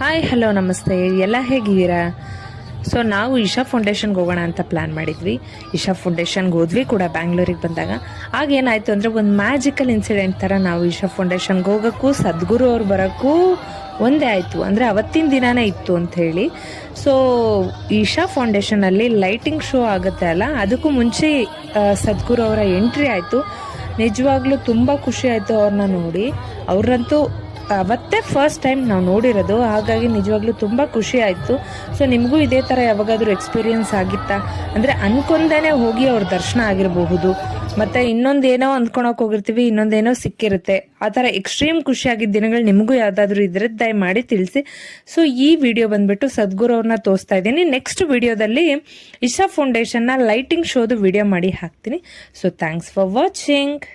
Hi hello ನಮಸ್ತೆ, ಎಲ್ಲ ಹೇಗಿದ್ದೀರಾ? ಸೊ ನಾವು ಇಶಾ ಫೌಂಡೇಶನ್ಗೆ ಹೋಗೋಣ ಅಂತ ಪ್ಲ್ಯಾನ್ ಮಾಡಿದ್ವಿ. ಇಶಾ ಫೌಂಡೇಶನ್ಗೆ ಹೋದ್ವಿ ಕೂಡ ಬ್ಯಾಂಗ್ಳೂರಿಗೆ ಬಂದಾಗ. ಆಗೇನಾಯಿತು ಅಂದರೆ ಒಂದು ಮ್ಯಾಜಿಕಲ್ ಇನ್ಸಿಡೆಂಟ್ ಥರ ನಾವು ಇಶಾ ಫೌಂಡೇಶನ್ಗೆ ಹೋಗೋಕ್ಕೂ ಸದ್ಗುರು ಅವ್ರು ಬರೋಕ್ಕೂ ಒಂದೇ ಆಯಿತು. ಅಂದರೆ ಅವತ್ತಿನ ದಿನವೇ ಇತ್ತು ಅಂಥೇಳಿ. ಸೊ ಇಶಾ ಫೌಂಡೇಶನಲ್ಲಿ ಲೈಟಿಂಗ್ ಶೋ ಆಗುತ್ತೆ ಅಲ್ಲ, ಅದಕ್ಕೂ ಮುಂಚೆ ಸದ್ಗುರು ಅವರ ಎಂಟ್ರಿ ಆಯಿತು. ನಿಜವಾಗ್ಲೂ ತುಂಬ ಖುಷಿ ಆಯಿತು ಅವ್ರನ್ನ ನೋಡಿ. ಅವ್ರಂತೂ ಅವತ್ತೇ ಫಸ್ಟ್ ಟೈಮ್ ನಾವು ನೋಡಿರೋದು, ಹಾಗಾಗಿ ನಿಜವಾಗ್ಲೂ ತುಂಬ ಖುಷಿ ಆಯಿತು. ಸೊ ನಿಮಗೂ ಇದೇ ಥರ ಯಾವಾಗಾದರೂ ಎಕ್ಸ್ಪೀರಿಯೆನ್ಸ್ ಆಗಿತ್ತಾ? ಅಂದರೆ ಅನ್ಕೊಂಡೇ ಹೋಗಿ ಅವ್ರ ದರ್ಶನ ಆಗಿರಬಹುದು, ಮತ್ತು ಇನ್ನೊಂದೇನೋ ಅಂದ್ಕೊಳಕ್ಕೆ ಹೋಗಿರ್ತೀವಿ, ಇನ್ನೊಂದೇನೋ ಸಿಕ್ಕಿರುತ್ತೆ. ಆ ಥರ ಎಕ್ಸ್ಟ್ರೀಮ್ ಖುಷಿಯಾಗಿದ್ದ ದಿನಗಳು ನಿಮಗೂ ಯಾವುದಾದ್ರೂ ಇದ್ರೆ ದಯಮಾಡಿ ತಿಳಿಸಿ. ಸೊ ಈ ವಿಡಿಯೋ ಬಂದುಬಿಟ್ಟು ಸದ್ಗುರು ಅವ್ರನ್ನ ತೋರಿಸ್ತಾ ಇದ್ದೀನಿ. ನೆಕ್ಸ್ಟ್ ವಿಡಿಯೋದಲ್ಲಿ ಇಶಾ ಫೌಂಡೇಶನ್ನ ಲೈಟಿಂಗ್ ಶೋದು ವಿಡಿಯೋ ಮಾಡಿ ಹಾಕ್ತೀನಿ. So thanks for watching.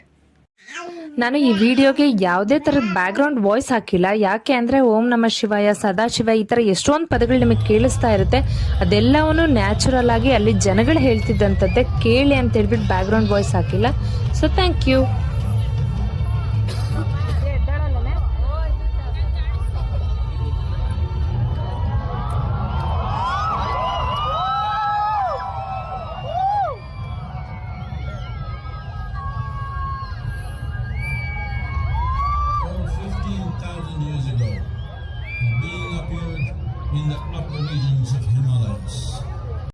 ನಾನು ಈ ವಿಡಿಯೋಗೆ ಯಾವುದೇ ಥರದ ಬ್ಯಾಕ್ಗ್ರೌಂಡ್ ವಾಯ್ಸ್ ಹಾಕಿಲ್ಲ. ಯಾಕೆ ಅಂದರೆ ಓಂ ನಮಃ ಶಿವಾಯ, ಸದಾಶಿವ, ಈ ಥರ ಎಷ್ಟೊಂದು ಪದಗಳು ನಿಮಗೆ ಕೇಳಿಸ್ತಾ ಇರುತ್ತೆ. ಅದೆಲ್ಲವನ್ನೂ ನ್ಯಾಚುರಲ್ ಆಗಿ ಅಲ್ಲಿ ಜನಗಳು ಹೇಳ್ತಿದ್ದಂಥದ್ದೇ ಕೇಳಿ ಅಂತ ಹೇಳ್ಬಿಟ್ಟು ಬ್ಯಾಕ್ಗ್ರೌಂಡ್ ವಾಯ್ಸ್ ಹಾಕಿಲ್ಲ. So thank you.